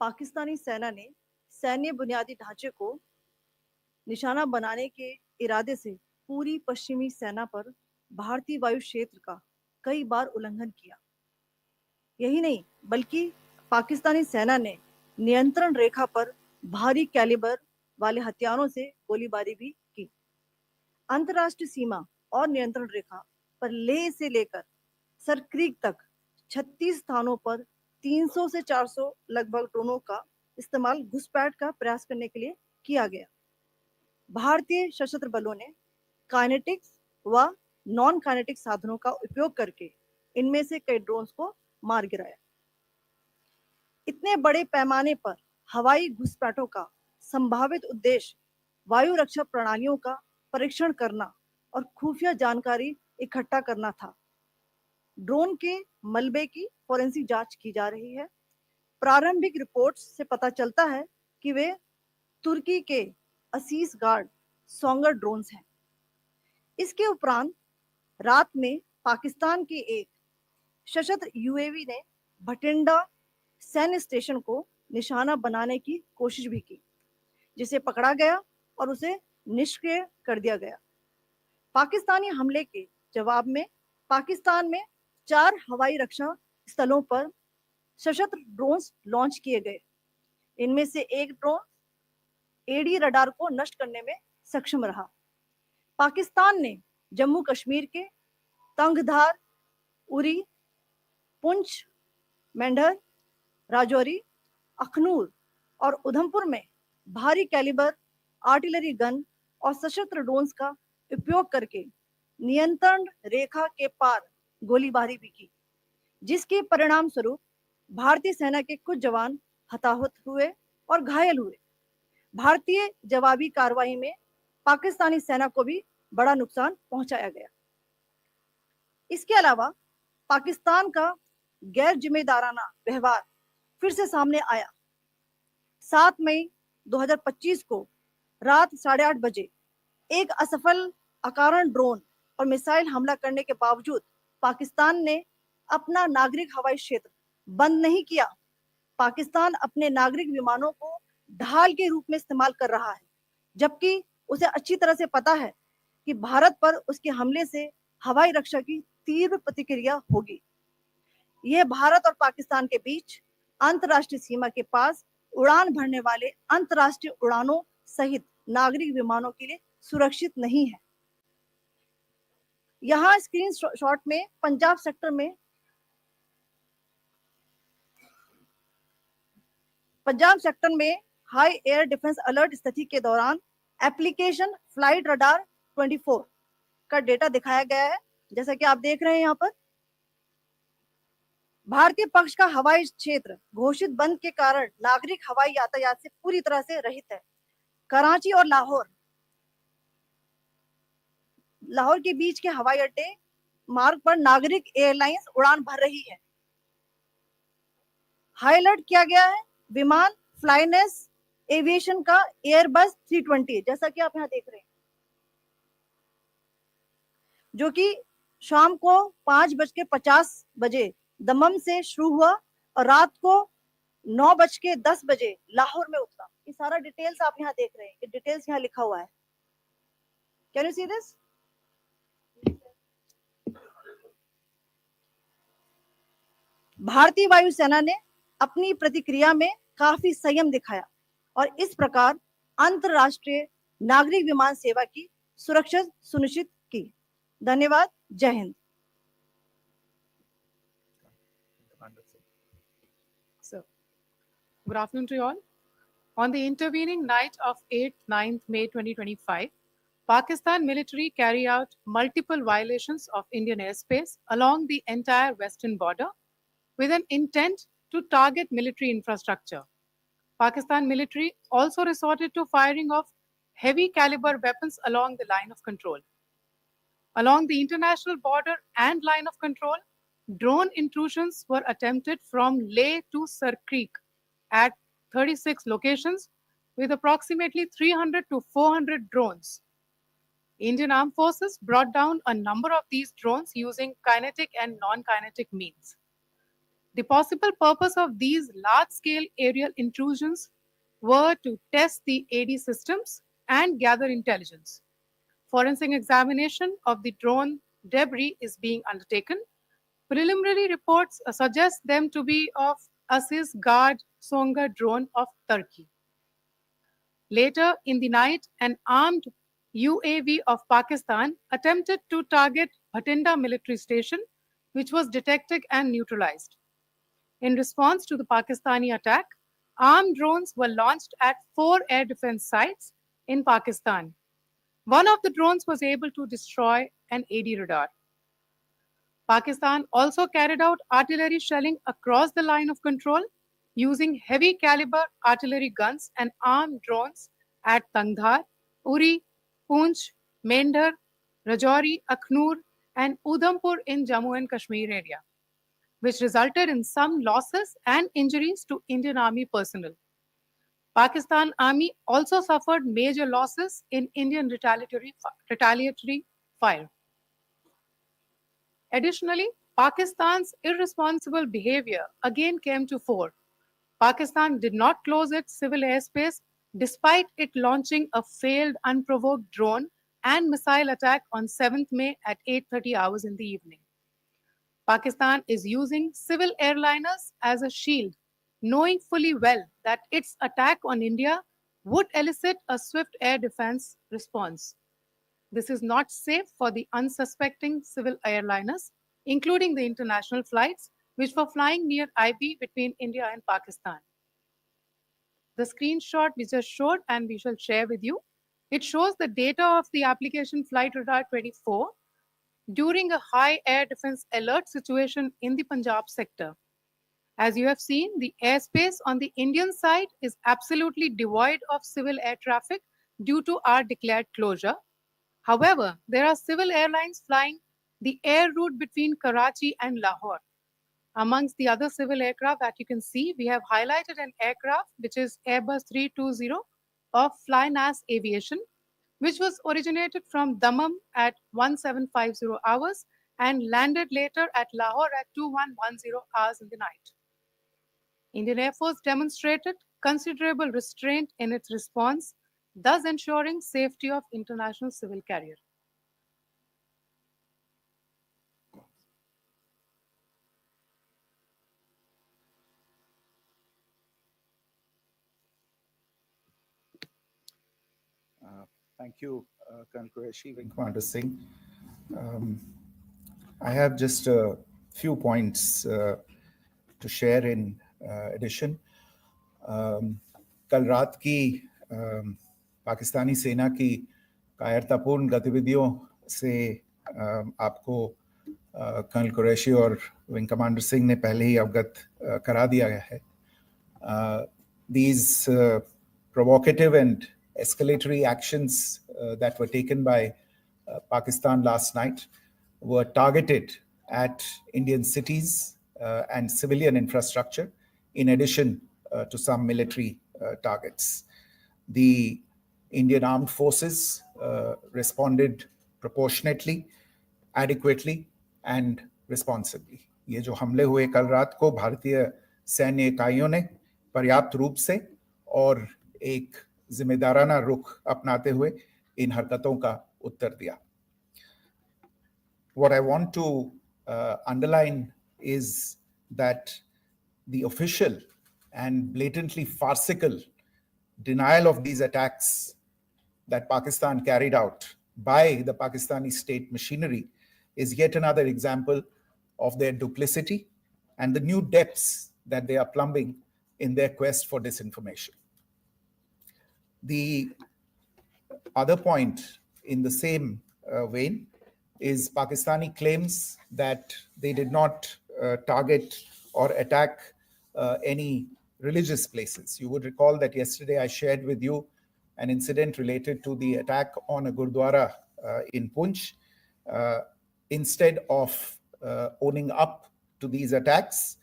पाकिस्तानी सेना ने सैन्य बुनियादी ढांचे को निशाना बनाने के इरादे से पूरी पश्चिमी सेना पर भारतीय वायु क्षेत्र का कई बार उल्लंघन किया। यही नहीं, बल्कि पाकिस्तानी सेना ने नियंत्रण रेखा पर भारी कैलिबर वाले हथियारों से गोलीबारी भी की। अंतर्राष्ट्रीय सीमा और नियंत्रण रेखा पर लेह से लेकर सरक्रीक तक 36 स्थानों पर 300 से 400 लगभग ड्रोनों का इस्तेमाल घुसपैठ का प्रयास करने के लिए किया गया। भारतीय सशस्त्र बलों ने काइनेटिक्स व नॉन काइनेटिक साधनों का उपयोग करके इनमें से कई ड्रोन्स को मार गिराया। इतने बड़े पैमाने पर हवाई घुसपैठों का संभावित उद्देश्य वायु रक्षा प्रणालियों का परीक्षण करना और खुफिया जानकारी इकट्ठा करना था। ड्रोन के मलबे की फोरेंसिक जांच की जा रही है। प्रारंभिक रिपोर्ट्स से पता चलता है कि वे तुर्की के असीस गार्ड सोंगर ड्रोन्स हैं। इसके उपरांत रात में पाकिस्तान के एक सशस्त्र यूएवी ने भटिंडा सैन्य स्टेशन को निशाना बनाने की कोशिश भी की, जिसे पकड़ा गया और उसे निष्क्रिय कर दिया गया। पाकिस्तानी हमले के जवाब में पाकिस्तान में 4 हवाई रक्षा स्थलों पर सशस्त्र ड्रोन्स लॉन्च किए गए। इनमें से एक ड्रोन एडी रडार को नष्ट करने में सक्षम रहा। पाकिस्तान ने जम्मू कश्मीर के तंगधार, उरी, पुंछ, मेंढर, राजौरी, अखनूर और उधमपुर में भारी कैलिबर आर्टिलरी गन और सशस्त्र ड्रोन्स का उपयोग करके नियंत्रण रेखा के पार गोलीबारी भी की, जिसके परिणाम स्वरूप भारतीय सेना के कुछ जवान हताहत हुए और घायल हुए। भारतीय जवाबी कार्रवाई में पाकिस्तानी सेना को भी बड़ा नुकसान पहुंचाया गया। इसके अलावा पाकिस्तान का गैर जिम्मेदाराना व्यवहार फिर से सामने आया। 7 मई 2025 को रात 8:30 बजे एक असफल अकारण ड्रोन और मिसाइल हमला करने के बावजूद पाकिस्तान ने अपना नागरिक हवाई क्षेत्र बंद नहीं किया। पाकिस्तान अपने नागरिक विमानों को ढाल के रूप में इस्तेमाल कर रहा है, जबकि उसे अच्छी तरह से पता है कि भारत पर उसके हमले से हवाई रक्षा की तीव्र प्रतिक्रिया होगी। यह भारत और पाकिस्तान के बीच अंतर्राष्ट्रीय सीमा के पास उड़ान भरने वाले अंतर्राष्ट्रीय उड़ानों सहित नागरिक विमानों के लिए सुरक्षित नहीं है। यहां स्क्रीन शॉट में पंजाब सेक्टर में हाई एयर डिफेंस अलर्ट स्थिति के दौरान एप्लीकेशन फ्लाइट रडार 24 का डेटा दिखाया गया है। जैसा कि आप देख रहे हैं, यहाँ पर भारतीय पक्ष का हवाई क्षेत्र घोषित बंद के कारण नागरिक हवाई यातायात से पूरी तरह से रहित है। कराची और लाहौर के बीच के हवाई अड्डे मार्ग पर नागरिक एयरलाइंस उड़ान भर रही है। हाई अलर्ट किया गया है विमान फ्लाइनेस एविएशन का एयरबस 320, जैसा कि आप यहाँ देख रहे हैं, जो कि शाम को 5:50 बजे दमम से शुरू हुआ और रात को 9:10 बजे लाहौर में उतरा। ये सारा डिटेल्स आप यहाँ देख रहे हैं, ये डिटेल्स यहाँ लिखा हुआ है। Can you see this? भारतीय वायुसेना ने अपनी प्रतिक्रिया में काफी संयम दिखाया और इस प्रकार अंतरराष्ट्रीय नागरिक विमान सेवा की सुरक्षा सुनिश्चित की। धन्यवाद। जय Hind. So, good afternoon to you all. On the intervening night of 8-9 May 2025, Pakistan military carried out multiple violations of Indian airspace along the entire western border with an intent to target military infrastructure. Pakistan military also resorted to firing of heavy caliber weapons along the line of control. Along the international border and line of control, drone intrusions were attempted from Leh to Sarkreek at 36 locations with approximately 300 to 400 drones. Indian Armed Forces brought down a number of these drones using kinetic and non-kinetic means. The possible purpose of these large-scale aerial intrusions were to test the AD systems and gather intelligence. Forensic examination of the drone debris is being undertaken. Preliminary reports suggest them to be of Aziz Guard Songa drone of Turkey. Later in the night, an armed UAV of Pakistan attempted to target Bhatinda military station, which was detected and neutralized. In response to the Pakistani attack, armed drones were launched at 4 air defense sites in Pakistan. One of the drones was able to destroy an AD radar. Pakistan also carried out artillery shelling across the line of control using heavy caliber artillery guns and armed drones at Tangdhar, Uri, Poonch, Mendhar, Rajouri, Akhnur, and Udhampur in Jammu and Kashmir area, which resulted in some losses and injuries to Indian Army personnel. Pakistan Army also suffered major losses in Indian retaliatory fire. Additionally, Pakistan's irresponsible behavior again came to fore. Pakistan did not close its civil airspace despite it launching a failed unprovoked drone and missile attack on 7th May at 8:30 hours in the evening. Pakistan is using civil airliners as a shield, knowing fully well that its attack on India would elicit a swift air defense response. This is not safe for the unsuspecting civil airliners, including the international flights, which were flying near IB between India and Pakistan. The screenshot we just showed and we shall share with you, it shows the data of the application Flight Radar 24 during a high air defense alert situation in the Punjab sector. As you have seen, the airspace on the Indian side is absolutely devoid of civil air traffic due to our declared closure. However, there are civil airlines flying the air route between Karachi and Lahore. Amongst the other civil aircraft that you can see, we have highlighted an aircraft which is Airbus 320 of Flynas Aviation, which was originated from Dammam at 1750 hours and landed later at Lahore at 2110 hours in the night. Indian Air Force demonstrated considerable restraint in its response, thus ensuring safety of international civil carrier. Thank you, Colonel Qureshi, Wing Commander Singh. I have just a few points to share in addition. कल रात की पाकिस्तानी सेना की कायरतापूर्ण गतिविधियों से आपको colonel Qureshi और विंग कमांडर सिंह ने पहले ही अवगत करा दिया गया है. These provocative and escalatory actions that were taken by Pakistan last night were targeted at Indian cities and civilian infrastructure, in addition to some military targets. The Indian armed forces responded proportionately, adequately, and responsibly. ये जो हमले हुए कल रात को भारतीय सैन्य इकाइयों ने पर्याप्त रूप से और एक जिम्मेदाराना रुख अपनाते हुए इन हरकतों का उत्तर दिया. What I want to underline is that the official and blatantly farcical denial of these attacks that Pakistan carried out by the Pakistani state machinery is yet another example of their duplicity and the new depths that they are plumbing in their quest for disinformation. The other point in the same vein is Pakistani claims that they did not target or attack any religious places. You would recall that yesterday I shared with you an incident related to the attack on a Gurdwara in Poonch. Instead of owning up to these attacks,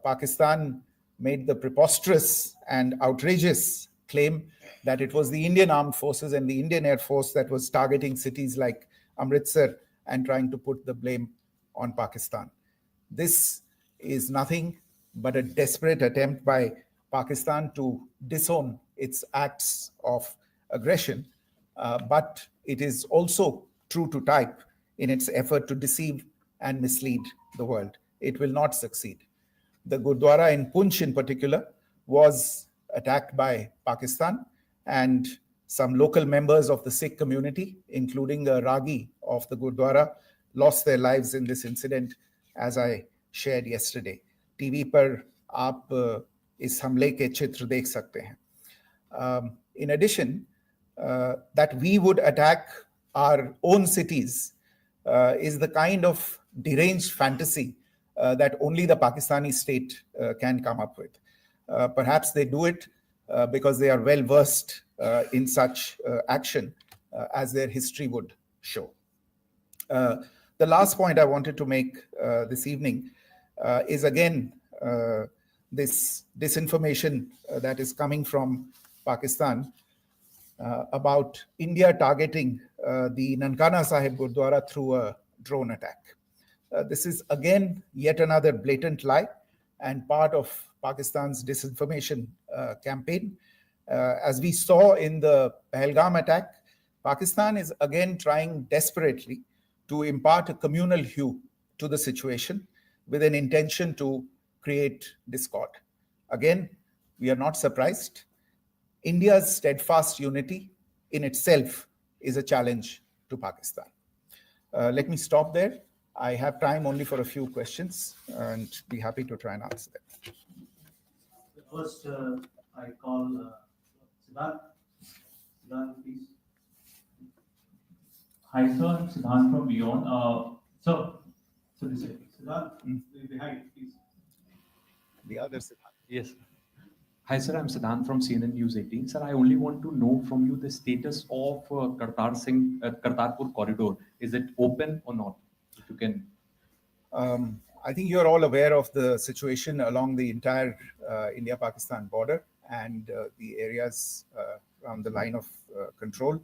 Pakistan made the preposterous and outrageous claim that it was the Indian armed forces and the Indian Air Force that was targeting cities like Amritsar and trying to put the blame on Pakistan. This is nothing but a desperate attempt by Pakistan to disown its acts of aggression, but it is also true to type in its effort to deceive and mislead the world. It will not succeed. The Gurdwara in Punch, in particular, was attacked by Pakistan, and some local members of the Sikh community, including a Ragi of the Gurdwara, lost their lives in this incident, as I shared yesterday. TV पर आप इस हमले के चित्र देख सकते हैं. In addition, that we would attack our own cities is the kind of deranged fantasy that only the Pakistani state can come up with. Perhaps they do it because they are well versed in such action, as their history would show. The last point I wanted to make this evening is again this disinformation that is coming from Pakistan about India targeting the Nankana Sahib Gurdwara through a drone attack. This is again yet another blatant lie and part of Pakistan's disinformation campaign. As we saw in the Pahalgam attack, Pakistan is again trying desperately to impart a communal hue to the situation with an intention to create discord. Again, we are not surprised. India's steadfast unity in itself is a challenge to Pakistan. Let me stop there. I have time only for a few questions and be happy to try and answer them. First, I call Siddharth. Siddharth, please. Hi, sir. I'm Siddharth from Beyond. So this is Siddharth. Behind, please. The other Siddharth. Yes. Hi, sir. I'm Siddharth from CNN News 18. Sir, I only want to know from you the status of Kartarpur corridor. Is it open or not? If you can. I think you're all aware of the situation along the entire India-Pakistan border and the areas around the line of control.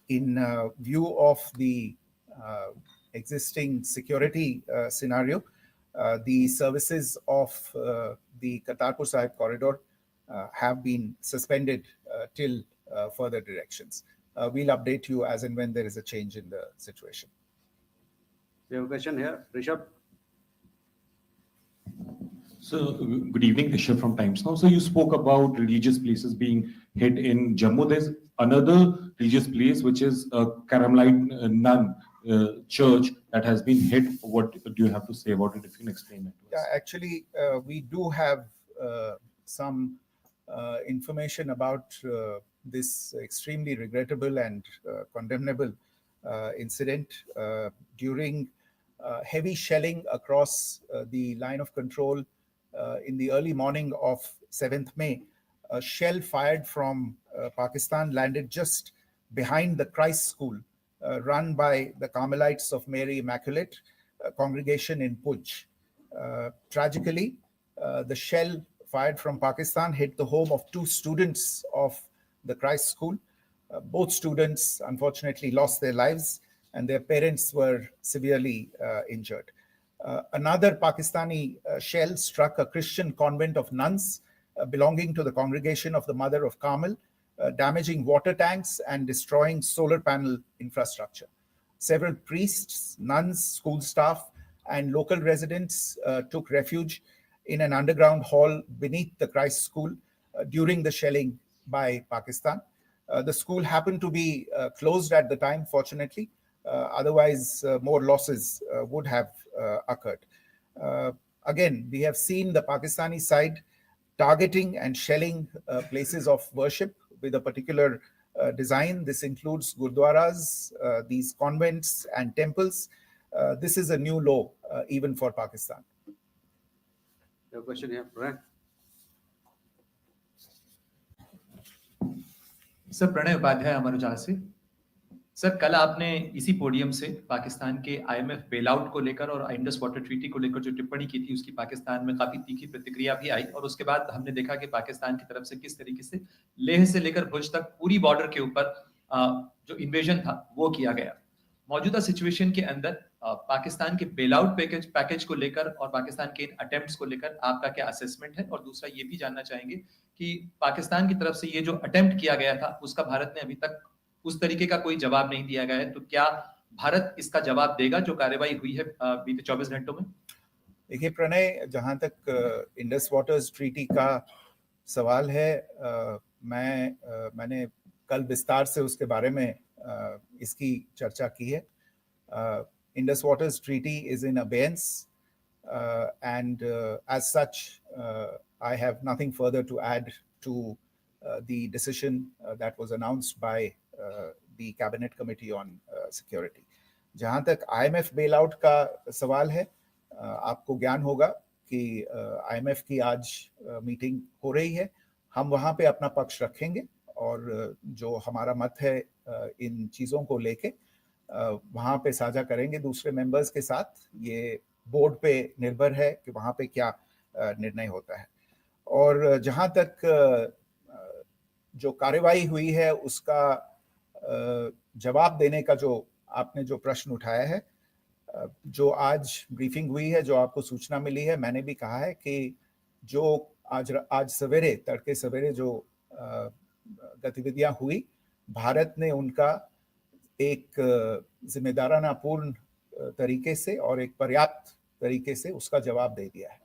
In view of the existing security scenario, the services of the Kartarpur Sahib corridor have been suspended till further directions. We'll update you as and when there is a change in the situation. We have a question here. Rishabh. So, good evening, Rishabh from Times Now. So, you spoke about religious places being hit in Jammu. There's another religious place, which is a Carmelite nun church that has been hit. What do you have to say about it, if you can explain it to us? Yeah, actually, we do have some information about this extremely regrettable and condemnable incident. During heavy shelling across the line of control in the early morning of 7th May, a shell fired from Pakistan landed just behind the Christ School run by the Carmelites of Mary Immaculate congregation in Puj. Tragically, the shell fired from Pakistan hit the home of 2 students of the Christ School. Both students unfortunately lost their lives and their parents were severely injured. Another Pakistani shell struck a Christian convent of nuns belonging to the congregation of the Mother of Carmel, damaging water tanks and destroying solar panel infrastructure. Several priests, nuns, school staff, and local residents took refuge in an underground hall beneath the Christ School during the shelling by Pakistan. The school happened to be closed at the time, fortunately. Otherwise, more losses would have occurred. Again, we have seen the Pakistani side targeting and shelling places of worship with a particular design. This includes gurdwaras, these convents and temples. This is a new low even for Pakistan. Your question here, Pranay. Sir Pranay Upadhyay Amar Ujala से। Sir कल आपने इसी podium से पाकिस्तान के IMF bailout को लेकर और Indus water treaty को लेकर जो टिप्पणी की थी उसकी पाकिस्तान में काफी तीखी प्रतिक्रिया भी आई और उसके बाद हमने देखा कि पाकिस्तान की तरफ से किस तरीके से लेह से लेकर भुज तक पूरी बॉर्डर के ऊपर जो इन्वेजन था वो किया गया। मौजूदा सिचुएशन के अंदर पाकिस्तान के बेल आउट पैकेज को लेकर और पाकिस्तान के इन अटेम्प्ट्स को लेकर आपका क्या असेसमेंट है? और दूसरा ये भी जानना चाहेंगे कि पाकिस्तान की तरफ से ये जो अटेम्प्ट किया गया था उसका भारत ने अभी तक उस तरीके का कोई जवाब नहीं दिया गया है, तो क्या भारत इसका जवाब देगा जो कार्रवाई हुई है बीते 24 घंटों में? देखिए प्रणय, जहाँ तक इंडस वाटर्स ट्रीटी का सवाल है, मैंने कल विस्तार से उसके बारे में इसकी चर्चा की है. Indus Waters Treaty is in abeyance, and as such, I have nothing further to add to the decision that was announced by the Cabinet Committee on Security. जहाँ तक IMF bailout का सवाल है, आपको ज्ञान होगा कि IMF की आज मीटिंग हो रही है. हम वहाँ पे अपना पक्ष रखेंगे और जो हमारा मत है इन चीज़ों को लेके वहाँ पे साझा करेंगे दूसरे मेंबर्स के साथ. ये बोर्ड पे निर्भर है कि वहाँ पे क्या निर्णय होता है. और जहाँ तक जो कार्रवाई हुई है उसका जवाब देने का जो आपने जो प्रश्न उठाया है, जो आज ब्रीफिंग हुई है, जो आपको सूचना मिली है, मैंने भी कहा है कि जो आज सवेरे तड़के सवेरे जो गतिविधियां हुई, भारत ने उनका एक जिम्मेदाराना पूर्ण तरीके से और एक पर्याप्त तरीके से उसका जवाब दे दिया है.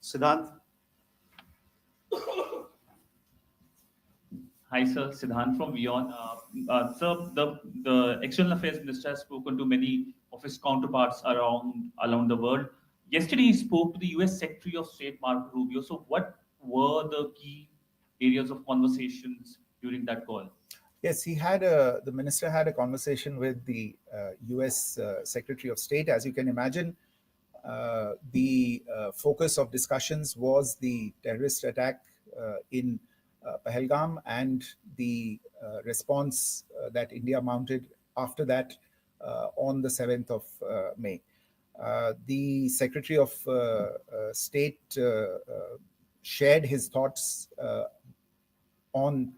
सिद्धांत. Hi, sir. Siddhant from Beyond. Sir, the External Affairs Minister has spoken to many of his counterparts around the world. Yesterday, he spoke to the U.S. Secretary of State Marco Rubio. So, what were the key areas of conversations during that call? Yes, the minister had a conversation with the U.S. Secretary of State. As you can imagine, the focus of discussions was the terrorist attack in Pahalgam and the response that India mounted after that on the 7th of May. The Secretary of State shared his thoughts on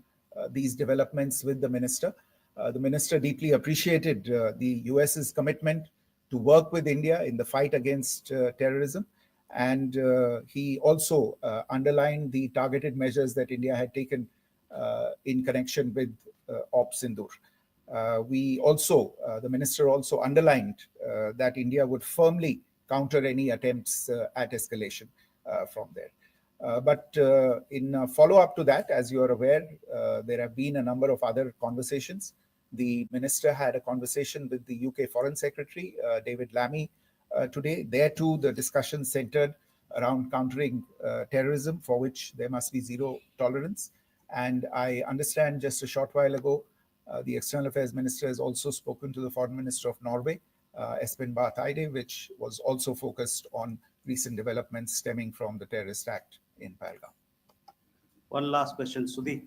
these developments with the minister. The minister deeply appreciated the US's commitment to work with India in the fight against terrorism. And he also underlined the targeted measures that India had taken in connection with Ops Sindoor. The minister also underlined that India would firmly counter any attempts at escalation from there. But in follow-up to that, as you are aware, there have been a number of other conversations. The minister had a conversation with the UK Foreign Secretary, David Lammy, today. There too, the discussion centered around countering terrorism, for which there must be zero tolerance. And I understand just a short while ago, the External Affairs Minister has also spoken to the Foreign Minister of Norway, Espen Barth Eide, which was also focused on recent developments stemming from the terrorist act in Pahalgam. One last question, Sudhi.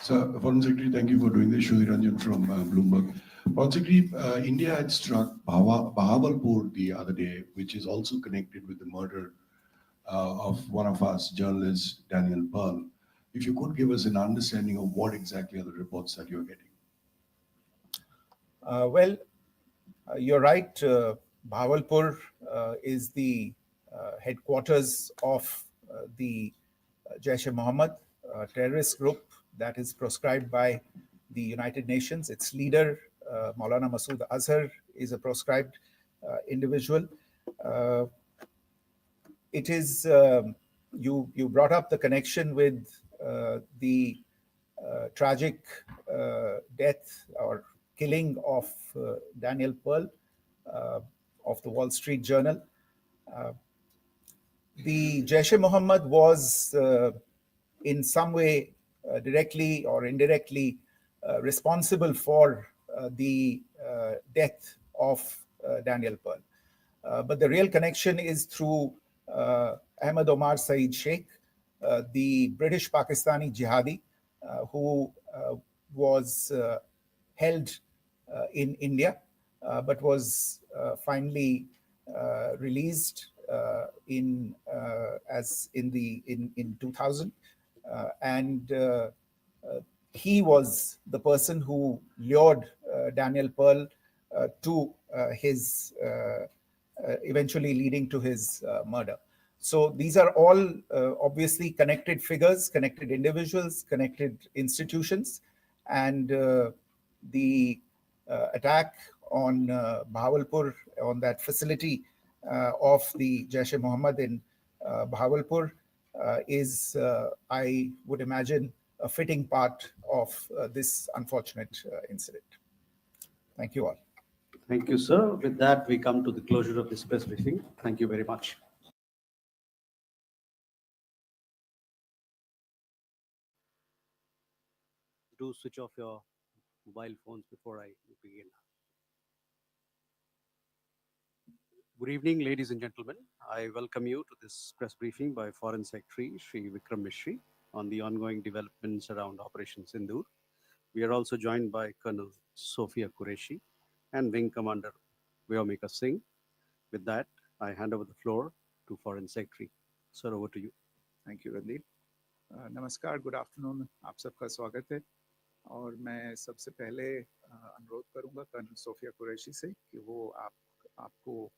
Sir, Foreign Secretary, thank you for doing this. Sudhi Ranjan from Bloomberg. Foreign Secretary, India had struck Bahawalpur the other day, which is also connected with the murder of one of us, journalist Daniel Pearl. If you could give us an understanding of what exactly are the reports that you're getting. You're right. Bahawalpur is the headquarters of the Jaish-e-Mohammed terrorist group that is proscribed by the United Nations. Its leader, Maulana Masood Azhar, is a proscribed individual. It is, you brought up the connection with the tragic death or killing of Daniel Pearl of the Wall Street Journal. The Jaish-e-Mohammed was in some way directly or indirectly responsible for the death of Daniel Pearl. But the real connection is through Ahmed Omar Saeed Sheikh, the British Pakistani jihadi who was held in India, but was finally released in 2000, and he was the person who lured Daniel Pearl to his eventually leading to his murder. So these are all obviously connected figures, connected individuals, connected institutions, and the attack on Bahawalpur, on that facility of the Jaish-e-Mohammed in Bahawalpur is, I would imagine, a fitting part of this unfortunate incident. Thank you all. Thank you, sir. With that, we come to the closure of this press briefing. Thank you very much. Do switch off your mobile phones before I begin. Good evening, ladies and gentlemen. I welcome you to this press briefing by Foreign Secretary Shri Vikram Misri on the ongoing developments around Operation Sindoor. We are also joined by Colonel Sophia Qureshi and Wing Commander Vyomika Singh. With that, I hand over the floor to Foreign Secretary. Sir, over to you. Thank you, Randeep. नमस्कार, good afternoon, आप सबका स्वागत है। और मैं सबसे पहले अनुरोध करूंगा कर्नल सोफिया कुरैशी से कि वो आपको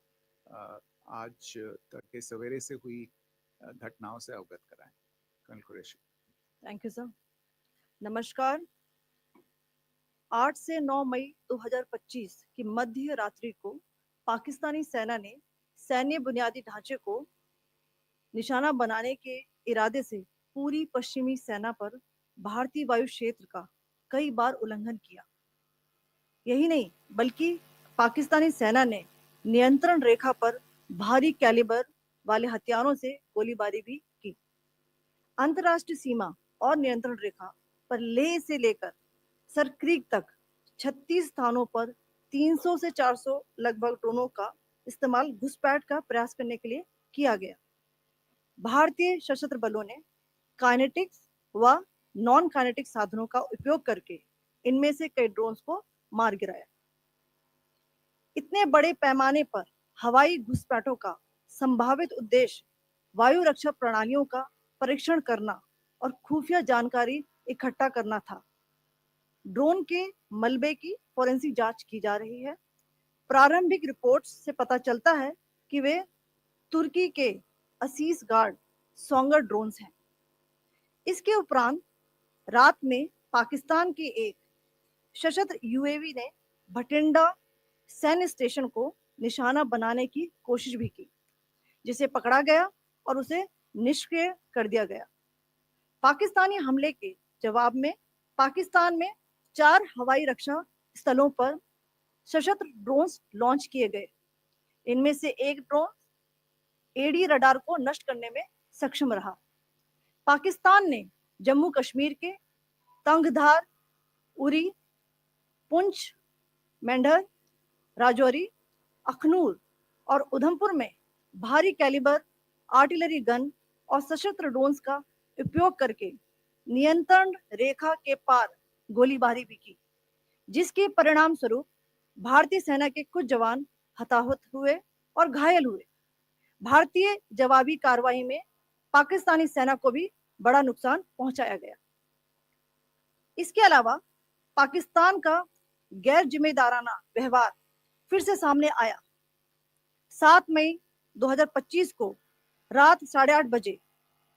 आज तड़के सवेरे से हुई घटनाओं से अवगत कराएं। Colonel Qureshi. Thank you sir. नमस्कार। 8 से 9 मई 2025 की मध्य रात्रि को पाकिस्तानी सेना ने सैन्य बुनियादी ढांचे को निशाना बनाने के इरादे से पूरी पश्चिमी सेना पर भारतीय वायु क्षेत्र का कई बार उल्लंघन किया। यही नहीं, बल्कि पाकिस्तानी सेना ने नियंत्रण रेखा पर भारी कैलिबर वाले हथियारों से गोलीबारी भी की। अंतर्राष्ट्रीय सीमा और नियंत्रण रेखा पर लेह से लेकर सरक्रीक तक 36 स्थानों पर 300 से 400 लगभग ड्रोनों का इस्तेमाल घुसपैठ का प्रयास करने के लिए किया गया। भारतीय सशस्त्र बलों ने काइनेटिक्स व नॉन काइनेटिक साधनों का उपयोग करके इनमें से कई ड्रोन्स को मार गिराया। इतने बड़े पैमाने पर हवाई घुसपैठों का संभावित उद्देश्य वायु रक्षा प्रणालियों का परीक्षण करना और खुफिया जानकारी इकट्ठा करना था। ड्रोन के मलबे की फोरेंसिक जांच की जा रही है। प्रारंभिक रिपोर्ट्स से पता चलता है कि वे तुर्की के असीस गार्ड सोंगर ड्रोन्स हैं। इसके उपरांत रात में पाकिस्तान के एक सशस्त्र यूएवी ने भटिंडा सैन्य स्टेशन को निशाना बनाने की कोशिश भी की, जिसे पकड़ा गया और उसे निष्क्रिय कर दिया गया। पाकिस्तानी हमले के जवाब में पाकिस्तान में 4 हवाई रक्षा स्थलों पर सशस्त्र ड्रोन्स लॉन्च किए गए। इनमें से एक ड्रोन एडी रडार को नष्ट करने में सक्षम रहा। पाकिस्तान ने जम्मू कश्मीर के तंगधार, उरी, पुंछ, मेंढर, राजौरी, अखनूर और उधमपुर में भारी कैलिबर आर्टिलरी गन और सशस्त्र ड्रोन्स का उपयोग करके नियंत्रण रेखा के पार गोलीबारी भी की, जिसके परिणाम स्वरूप भारतीय सेना के कुछ जवान हताहत हुए और घायल हुए। भारतीय जवाबी कार्रवाई में पाकिस्तानी सेना को भी बड़ा नुकसान पहुंचाया गया। इसके अलावा पाकिस्तान का गैर जिम्मेदाराना व्यवहार फिर से सामने आया। 7 मई 2025 को रात 8:30 बजे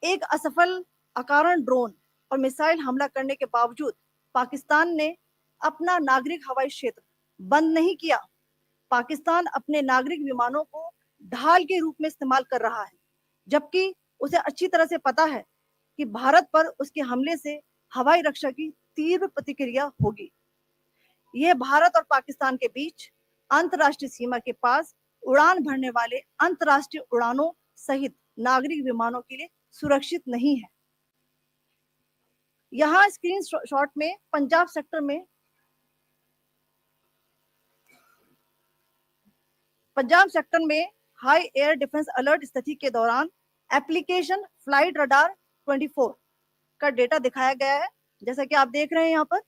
एक असफल अकारण ड्रोन और मिसाइल हमला करने के बावजूद पाकिस्तान ने अपना नागरिक हवाई क्षेत्र बंद नहीं किया। पाकिस्तान अपने नागरिक विमानों को ढाल के रूप में इस्तेमाल कर रहा है, जबकि उसे अच्छी तरह से पता है कि भारत पर उसके हमले से हवाई रक्षा की तीव्र प्रतिक्रिया होगी। यह भारत और पाकिस्तान के बीच अंतर्राष्ट्रीय सीमा के पास उड़ान भरने वाले अंतर्राष्ट्रीय उड़ानों सहित नागरिक विमानों के लिए सुरक्षित नहीं है। यहाँ स्क्रीन शॉट में पंजाब सेक्टर में हाई एयर डिफेंस अलर्ट स्थिति के दौरान एप्लीकेशन फ्लाइट रडार 24 का डेटा दिखाया गया है। जैसा कि आप देख रहे हैं, यहाँ पर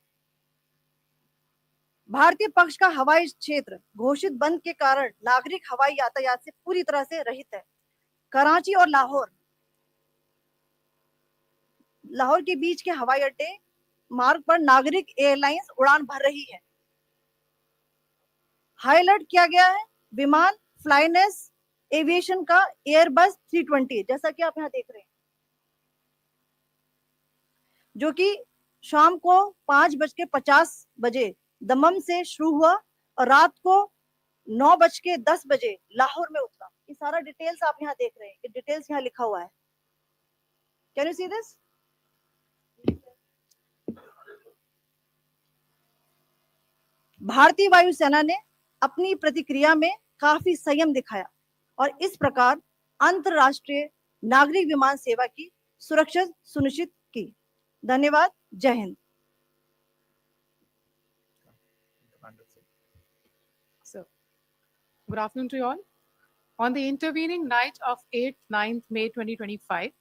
भारतीय पक्ष का हवाई क्षेत्र घोषित बंद के कारण नागरिक हवाई यातायात से पूरी तरह से रहित है। कराची और लाहौर के बीच के हवाई अड्डे मार्ग पर नागरिक एयरलाइंस उड़ान भर रही है। हाई अलर्ट किया गया है विमान फ्लाइनेस एविएशन का एयरबस 320, जैसा कि आप यहाँ देख रहे हैं, जो कि शाम को 5:50 दमम से शुरू हुआ और रात को 9:10 लाहौर में उतरा। ये सारा डिटेल्स आप यहाँ देख रहे हैं, ये डिटेल्स यहाँ लिखा हुआ है। Can you see this? भारतीय वायुसेना ने अपनी प्रतिक्रिया में काफी संयम दिखाया और इस प्रकार अंतरराष्ट्रीय नागरिक विमान सेवा की सुरक्षा सुनिश्चित की। धन्यवाद। जय Hind. So, good afternoon to you all. On the intervening night of 8th, 9th May 2025,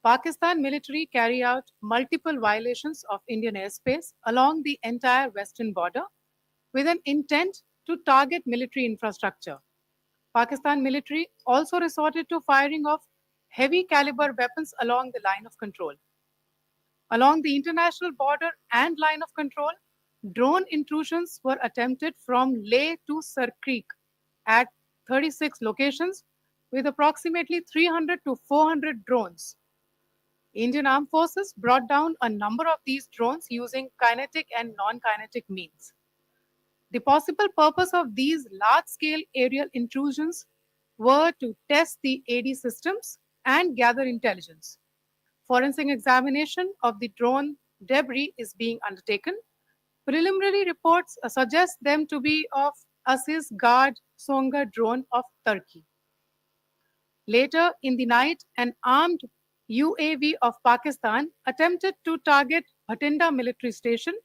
Pakistan military carry out multiple violations of Indian airspace along the entire western border with an intent to target military infrastructure. Pakistan military also resorted to firing of heavy caliber weapons along the line of control. Along the international border and line of control, drone intrusions were attempted from Leh to Sir Creek at 36 locations with approximately 300 to 400 drones. Indian Armed Forces brought down a number of these drones using kinetic and non-kinetic means. The possible purpose of these large-scale aerial intrusions were to test the AD systems and gather intelligence. Forensic examination of the drone debris is being undertaken. Preliminary reports suggest them to be of Aziz Guard Songa drone of Turkey. Later in the night, an armed UAV of Pakistan attempted to target Bhatinda military station,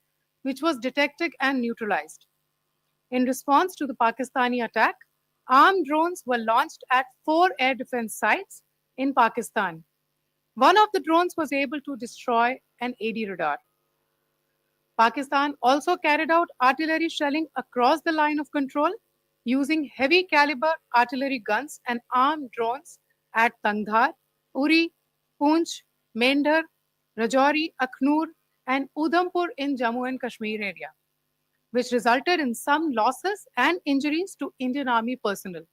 which was detected and neutralized. In response to the Pakistani attack, armed drones were launched at 4 air defense sites in Pakistan. One of the drones was able to destroy an AD radar. Pakistan also carried out artillery shelling across the line of control using heavy caliber artillery guns and armed drones at Tangdhar, Uri, Poonch, Mendhar, Rajouri, Akhnur, and Udhampur in Jammu and Kashmir area, which resulted in some losses and injuries to Indian Army personnel.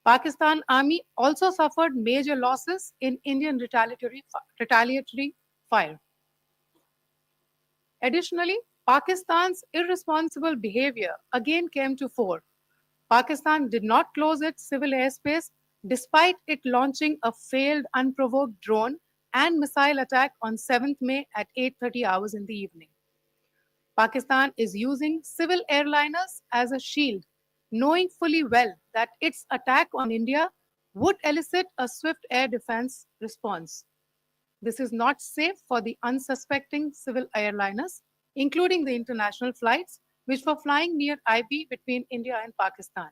Pakistan Army also suffered major losses in Indian retaliatory fire. Additionally, Pakistan's irresponsible behavior again came to fore. Pakistan did not close its civil airspace despite it launching a failed unprovoked drone and missile attack on 7th May at 8:30 hours in the evening. Pakistan is using civil airliners as a shield, knowing fully well that its attack on India would elicit a swift air defense response. This is not safe for the unsuspecting civil airliners, including the international flights, which were flying near IB between India and Pakistan.